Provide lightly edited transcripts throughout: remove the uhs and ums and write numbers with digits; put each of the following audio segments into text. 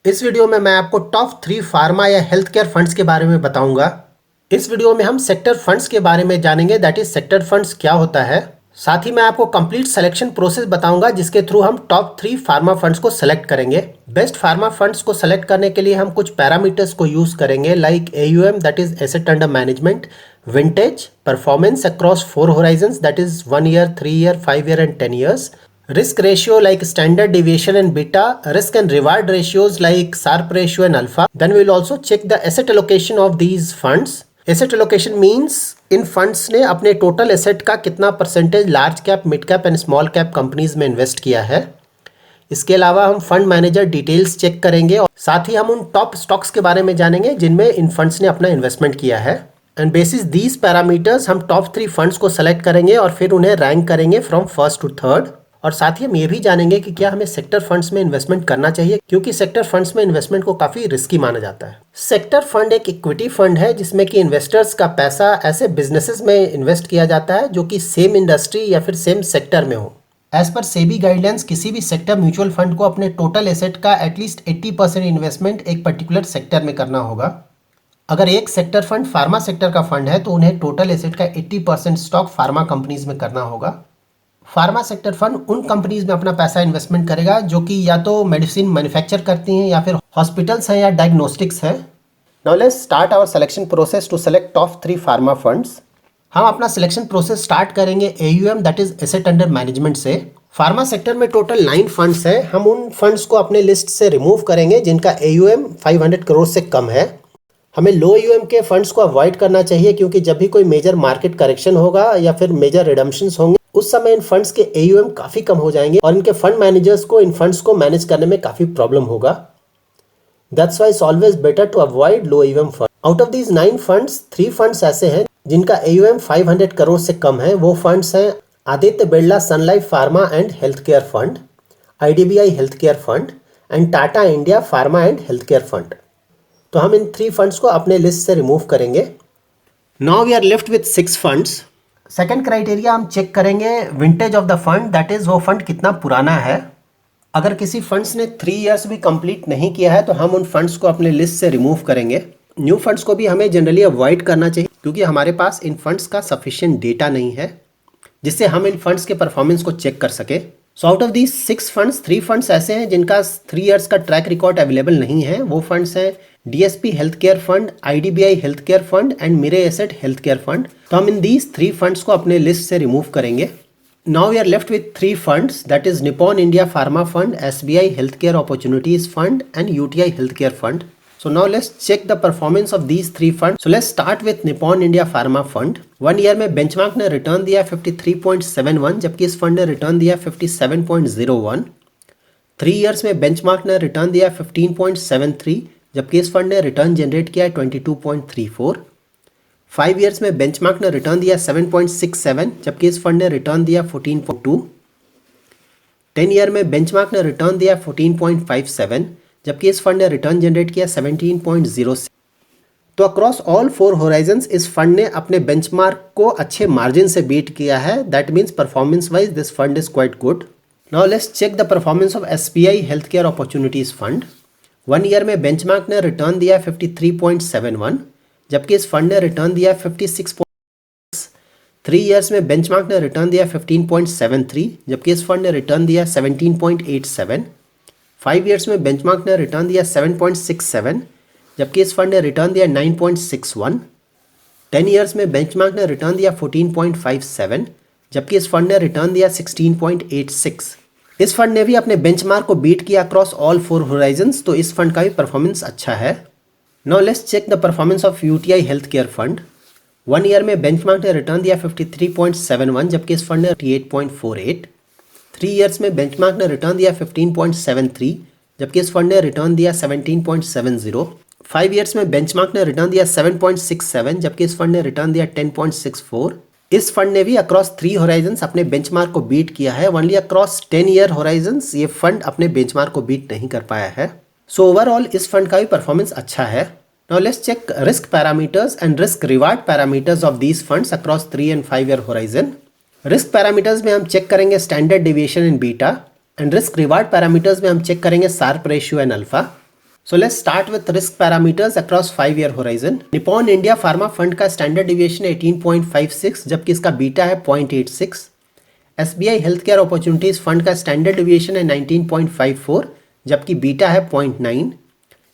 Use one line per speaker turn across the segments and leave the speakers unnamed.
इस वीडियो में मैं आपको टॉप 3 फार्मा या हेल्थ केयर फंड्स के बारे में बताऊंगा। इस वीडियो में हम सेक्टर फंड्स के बारे में जानेंगे, दैट इज सेक्टर फंड्स क्या होता है। साथ ही मैं आपको कंप्लीट सिलेक्शन प्रोसेस बताऊंगा जिसके थ्रू हम टॉप 3 फार्मा फंड्स को सेलेक्ट करेंगे। बेस्ट फार्मा फंड्स को सेलेक्ट करने के लिए हम कुछ पैरामीटर्स को यूज करेंगे like AUM that is asset under management, vintage, performance across 4 horizons that is 1 year, 3 year, 5 year and 10 years, risk ratio like standard deviation and beta, risk and reward ratios like Sharpe ratio and alpha. Then we will also check the asset allocation of these funds. Asset allocation means in funds ने अपने total asset का कितना percentage large cap, mid cap and small cap companies में invest किया है। इसके अलावा हम फंड मैनेजर डिटेल्स चेक करेंगे और साथ ही हम उन टॉप स्टॉक्स के बारे में जानेंगे जिनमें इन फंड्स ने अपना इन्वेस्टमेंट किया है। एंड बेसिस दीज पैरामीटर्स हम टॉप 3 फंड्स को सेलेक्ट करेंगे और फिर उन्हें रैंक करेंगे फ्रॉम फर्स्ट टू थर्ड। और साथ ही हम ये भी जानेंगे कि क्या हमें सेक्टर फंड्स में इन्वेस्टमेंट करना चाहिए, क्योंकि सेक्टर फंड्स में इन्वेस्टमेंट को काफी रिस्की माना जाता है। सेक्टर फंड एक इक्विटी फंड है जिसमें कि इन्वेस्टर्स का पैसा ऐसे बिजनेसेस में इन्वेस्ट किया जाता है जो कि सेम इंडस्ट्री या फिर सेम सेक्टर में हो। एज पर सेबी गाइडलाइंस किसी भी सेक्टर म्यूचुअल फंड को अपने टोटल एसेट का एटलीस्ट 80% इन्वेस्टमेंट एक पर्टिकुलर सेक्टर में करना होगा। अगर एक सेक्टर फंड फार्मा सेक्टर का फंड है तो उन्हें टोटल एसेट का 80% स्टॉक फार्मा कंपनीज में करना होगा। फार्मा सेक्टर फंड उन कंपनीज में अपना पैसा इन्वेस्टमेंट करेगा जो कि या तो मेडिसिन मैन्युफैक्चर करती हैं या फिर हॉस्पिटल्स हैं या डायग्नोस्टिक्स हैं। Now let's start our selection process to select top 3 pharma funds. हम अपना सिलेक्शन प्रोसेस स्टार्ट करेंगे AUM that is asset under management से। फार्मा सेक्टर में टोटल 9 फंड्स हैं। हम उन फंड्स को अपने लिस्ट से रिमूव करेंगे जिनका AUM 500 करोड़ से कम है। हमें लो AUM के फंड्स को अवॉइड करना चाहिए क्योंकि जब भी कोई मेजर मार्केट करेक्शन होगा या फिर मेजर रिडम्पशंस होंगे उस समय इन फंड्स के AUM काफी कम हो जाएंगे और इनके फंड मैनेजर्स को इन फंड्स को मैनेज करने में काफी प्रॉब्लम होगा। That's why it's always better to avoid low AUM fund. Out of these 9 funds 3 funds ऐसे हैं जिनका AUM 500 करोड़ से कम है। वो फंड्स हैं Aditya Birla Sun Life pharma and health care fund, IDBI health care fund and Tata India pharma and health care fund. तो हम इन 3 funds को अपने लिस्ट से रिमूव करेंगे। Now we are left with 6 funds. Second criteria हम चेक करेंगे vintage of the fund, that is वो fund कितना पुराना है। अगर किसी फंड्स ने 3 इयर्स भी कंप्लीट नहीं किया है तो हम उन फंड्स को अपने लिस्ट से रिमूव करेंगे। न्यू फंड्स को भी हमें जनरली अवॉइड करना चाहिए क्योंकि हमारे पास इन फंड्स का सफिशिएंट डेटा नहीं है जिससे हम इन फंड्स के परफॉर्मेंस को चेक कर सके। So out of these 6 funds 3 funds ऐसे हैं जिनका 3 इयर्स का ट्रैक रिकॉर्ड अवेलेबल नहीं है। वो फंड्स हैं DSP health care fund, IDBI health care fund and Mirae Asset health care fund. तो हम इन दीज 3 फंड्स को अपने लिस्ट से रिमूव करेंगे। Now we are left with 3 funds, that is Nippon India pharma fund, SBI health care opportunities fund and UTI health care fund. So now let's check the performance of these 3 funds. So let's start with Nippon India Pharma Fund. 1 year में benchmark ने return दिया 53.71 जबकि इस fund ने return दिया 57.01। 3 years में benchmark ने return दिया 15.73 जबकि इस फंड ने रिटर्न जनरेट किया 22.34। 5 इयर्स में बेंचमार्क ने रिटर्न दिया 7.67 जबकि इस फंड ने रिटर्न दिया 14.2। 10 ईयर में बेंचमार्क ने रिटर्न दिया 14.57 जबकि इस फंड ने रिटर्न जनरेट किया 17.06। तो अक्रॉस ऑल 4 होराइजंस इस फंड ने अपने बेंचमार्क को अच्छे मार्जिन से बीट किया है। That means performance wise this fund is quite good. Now let's check the performance of SBI health care opportunities fund. 1 year में बेंचमार्क ने रिटर्न दिया 53.71 जबकि इस फंड ने रिटर्न दिया 56। 3 इयर्स में बेंचमार्क ने रिटर्न दिया 15.73 जबकि इस फंड ने रिटर्न दिया 17.87। 5 इयर्स में बेंचमार्क ने रिटर्न दिया 7.67 जबकि इस फंड ने रिटर्न दिया 9.61। 10 इयर्स में बेंचमार्क ने रिटर्न दिया 14.57 जबकि इस फंड ने रिटर्न दिया 16.86। इस फंड ने भी अपने बेंचमार्क को बीट किया अक्रॉस ऑल 4 होराइजंस, तो इस फंड का भी परफॉर्मेंस अच्छा है। Now let's check the performance of UTI health care fund. 1 year में बेंचमार्क ने रिटर्न दिया 53.71 जबकि इस फंड ने 88.48। 3 इयर्स में बेंचमार्क ने रिटर्न दिया 15.73 जबकि इस फंड ने रिटर्न दिया 17.70। 5 इयर्स में बेंचमार्क ने रिटर्न दिया 7.67 जबकि इस फंड ने रिटर्न दिया 10.64। इस फंड ने भी अक्रॉस 3 होराइजंस अपने बेंचमार्क को बीट किया है। ओनली अक्रॉस 10 ईयर होराइजंस ये फंड अपने बेंचमार्क को बीट नहीं कर पाया है। सो ओवरऑल इस फंड का भी परफॉर्मेंस अच्छा है। Now let's check risk parameters and risk reward parameters of these funds across 3 and 5 year horizon. Risk parameters में हम चेक करेंगे standard deviation in beta and risk reward parameters में हम चेक करेंगे Sharpe ratio and alpha. So let's start with risk parameters across 5-year horizon. Nippon India pharma fund का standard deviation 18.56 जबकि इसका beta है 0.86। SBI health care opportunities fund का standard deviation है 19.54 जबकि बीटा है 0.9।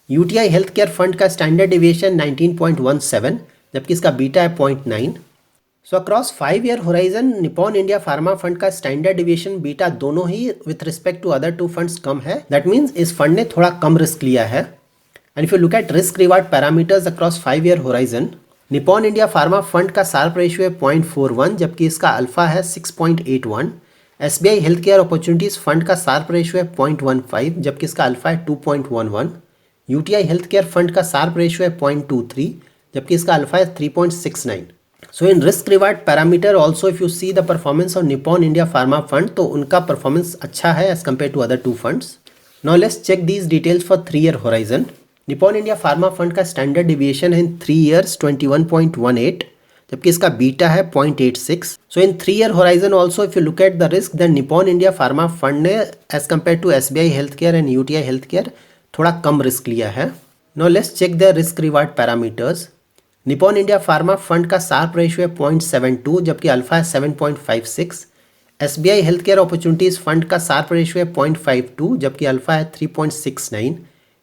यूटीआई हेल्थ केयर फंड का standard deviation 19.17 जबकि इसका बीटा है 0.9। So across 5-year horizon Nippon India pharma fund का स्टैंडर्ड डिविएशन बीटा दोनों ही with respect to other two funds कम है। दैट मीन्स इस फंड ने थोड़ा कम रिस्क लिया है। And if you look at risk reward parameters across 5-year horizon, Nippon India pharma fund का शार्प रेशियो है 0.41 जबकि इसका अल्फा है 6.81। SBI health care opportunities fund का शार्प रेशियो है 0.15 जबकि इसका अल्फा है 2.11। यूटीआई हेल्थ केयर फंड का शार्प रेशियो है 0.23 जबकि इसका अल्फा है 3.69। So in risk reward parameter also if you see the performance of Nippon India pharma fund, तो उनका परफॉर्मेंस अच्छा है as compared to other two funds. Now let's check these details for 3-year horizon. Nippon India pharma fund का standard deviation है in 3 years 21.18 जबकि इसका beta है 0.86। So in 3-year horizon also if you look at the risk, then Nippon India pharma fund ने as compared to SBI health care and UTI health care थोड़ा कम risk लिया है। Now let's check the risk reward parameters. Nippon India pharma fund का Sharpe ratio है 0.72 जबकि alpha है 7.56। SBI health care opportunities fund का शार्प रेशियो है 0.52 जबकि अल्फा है 3.69।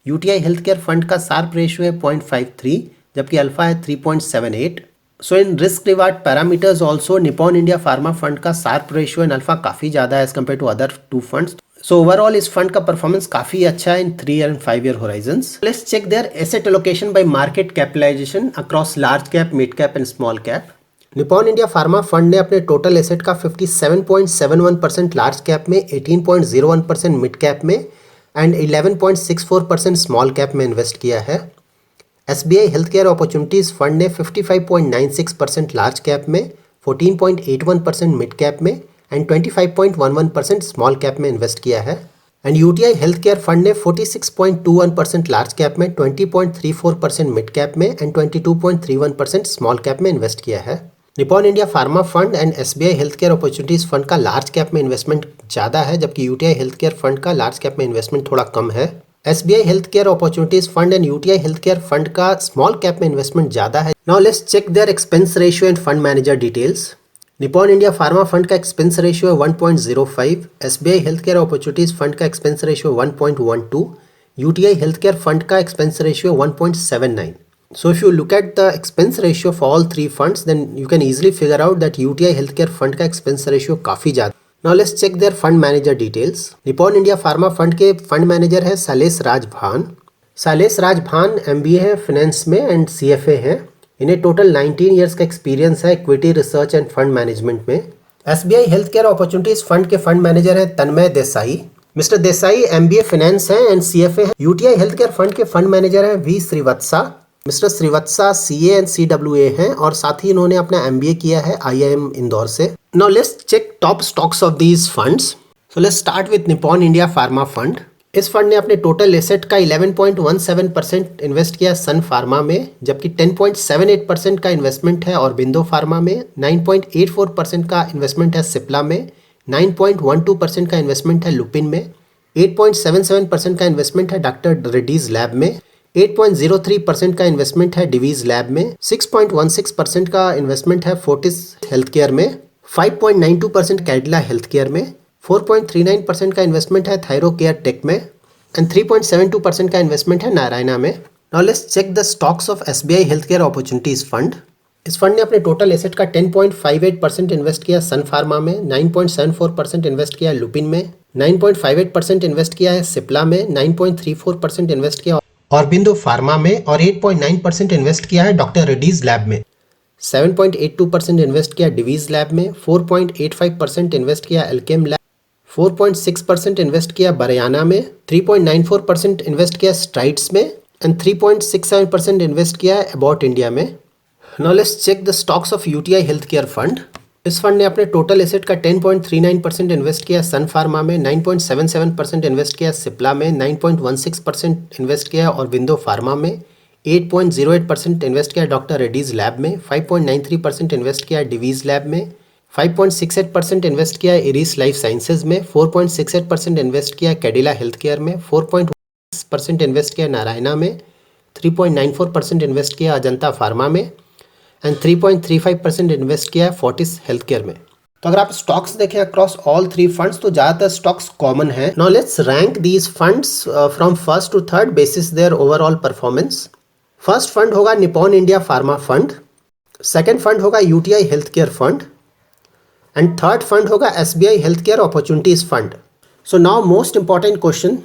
यूटीआई हेल्थ केयर फंड का शार्प रेशियो है 0.53 जबकि अल्फा है 3.78। So in risk reward parameters also Nippon India pharma fund का शार्प रेशियो एंड अल्फा काफ़ी ज़्यादा है as compared to other two funds. So overall इस फंड का परफॉर्मेंस काफ़ी अच्छा है in 3-year and 5-year horizons. Let's check their asset allocation by market capitalization across large cap, mid cap and small cap. Nippon India pharma fund ने अपने total asset का 57.71% large cap में, 18.01% mid cap में and 11.64% small cap में invest किया है। SBI health care opportunities fund ने 55.96% large cap में, 14.81% मिड कैप में एंड 25.11% स्मॉल कैप में इन्वेस्ट किया है। And UTI health care fund ने 46.21% लार्ज कैप में, 20.34% मिड कैप में एंड 22.31% स्मॉल कैप में इन्वेस्ट किया है। Nippon India pharma fund and SBI health care opportunities fund का लार्ज कैप में इन्वेस्टमेंट ज़्यादा है जबकि यूटीआई हेल्थ केयर फंड का लार्ज कैप में इन्वेस्टमेंट थोड़ा कम है। SBI health care opportunities fund and UTI health care fund का स्मॉल कैप में इन्वेस्टमेंट ज़्यादा है। Now let's check their expense ratio and fund manager details. Nippon India pharma fund का एक्सपेंस रेशियो है 1.05, SBI health care opportunities fund का expense ratio 1.12, UTI health care fund का expense ratio 1.79। So if you look at the expense ratio for all 3 funds, then you can easily figure out that UTI health care fund का expense ratio काफ़ी ज़्यादा। Now let's check their fund manager details. Nippon India pharma fund के fund manager है शैलेश राज भान। शैलेश राज भान MBA है finance में and CFA है। इन्हें टोटल 19 years का एक्सपीरियंस है equity research and fund management में। SBI health care opportunities fund के फंड मैनेजर है Tanmay Desai. Mister Desai MBA finance है एंड CFA है। यूटीआई हेल्थ केयर फंड के फंड मैनेजर है V Shrivatsa. Mister Shrivatsa CA and CWA हैं और साथ ही इन्होंने अपना MBA किया है IIM इंदौर से। Now let's check top stocks of these funds. So let's start with Nippon India pharma fund. इस फंड ने अपने टोटल एसेट का 11.17% इन्वेस्ट किया सन फार्मा में जबकि 10.78% का इन्वेस्टमेंट है औरबिंदो फार्मा में, 9.84% का इन्वेस्टमेंट है सिप्ला में, 9.12% का इन्वेस्टमेंट है लुपिन में, 8.77% का इन्वेस्टमेंट है डॉक्टर रेड्डीज लैब में, 8.03% का इन्वेस्टमेंट है डिवीज लैब में, 6.16% का इन्वेस्टमेंट है फोर्टिस हेल्थ केयर में, 5.92% कैडिला हेल्थ केयर में, 4.39% का इन्वेस्टमेंट है थायरो केयर टेक में एंड 3.72% का इन्वेस्टमेंट है नारायणा में। Now let's check the stocks of SBI health care opportunities fund. इस फंड ने अपने टोटल एसेट का 10.58% इन्वेस्ट किया सन फार्मा में, 9.74% इन्वेस्ट किया लुपिन में, 9.58% इन्वेस्ट किया है सिप्ला में, 9.34% इन्वेस्ट किया औरबिंदो फार्मा में और 8.9% इन्वेस्ट किया है डॉक्टर रेड्डीज लैब में, 7.82% इन्वेस्ट किया डिवीज लैब में, 4.85% इन्वेस्ट किया एल्केम लैब, 4.6% इन्वेस्ट किया बरयाना में, 3.94% इन्वेस्ट किया स्ट्राइड्स में एंड 3.67% इन्वेस्ट किया अबाउट इंडिया में। Now let's check the stocks of UTI health care fund. इस फंड ने अपने टोटल एसेट का 10.39% इन्वेस्ट किया सन फार्मा में, 9.77% इन्वेस्ट किया सिप्ला में, 9.16% इन्वेस्ट किया औरबिंदो फार्मा में, 8.08% इन्वेस्ट किया डॉक्टर रेड्डीज लैब में, 5.93% इन्वेस्ट किया डिवीज लैब में, 5.68% इन्वेस्ट किया एरिस लाइफ साइंसेज में, 4.68% इन्वेस्ट किया कैडिला हेल्थ केयर में, 4.16% 3.96% इन्वेस्ट किया नारायणा में, 3.94% इन्वेस्ट किया अजंता फार्मा में एंड 3.35% इन्वेस्ट किया है फोर्टिस हेल्थ केयर में। तो अगर आप स्टॉक्स देखें अक्रॉस ऑल 3 फंड्स तो ज़्यादातर स्टॉक्स कॉमन है। Now let's rank these funds from first to third basis their overall performance. First fund होगा Nippon India pharma fund, second fund होगा UTI health care fund and third fund होगा SBI health care opportunities fund. So now most important question,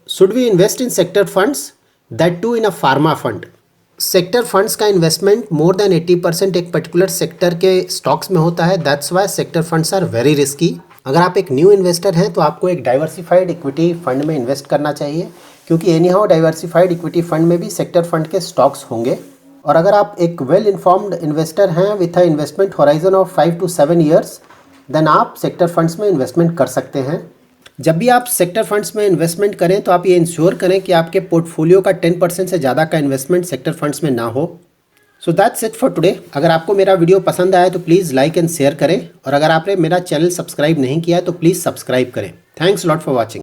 should we invest in sector funds, that too in a pharma fund? Sector funds का investment more than 80% एक particular sector के stocks में होता है, that's why sector funds are very risky. अगर आप एक new investor हैं तो आपको एक डाइवर्सिफाइड इक्विटी फंड में इन्वेस्ट करना चाहिए, क्योंकि anyhow diversified equity fund में भी सेक्टर फंड के स्टॉक्स होंगे। और अगर आप एक वेल इन्फॉर्म्ड इन्वेस्टर हैं with a investment horizon of 5 to 7 years, then आप सेक्टर फंड्स में इन्वेस्टमेंट कर सकते हैं। जब भी आप सेक्टर फंड्स में इन्वेस्टमेंट करें तो आप ये इंश्योर करें कि आपके पोर्टफोलियो का 10% से ज़्यादा का इन्वेस्टमेंट सेक्टर फंड्स में ना हो। So that's it for today. अगर आपको मेरा वीडियो पसंद आया तो प्लीज़ लाइक एंड शेयर करें, और अगर आपने मेरा चैनल सब्सक्राइब नहीं किया है तो प्लीज़ सब्सक्राइब करें। Thanks lot for watching.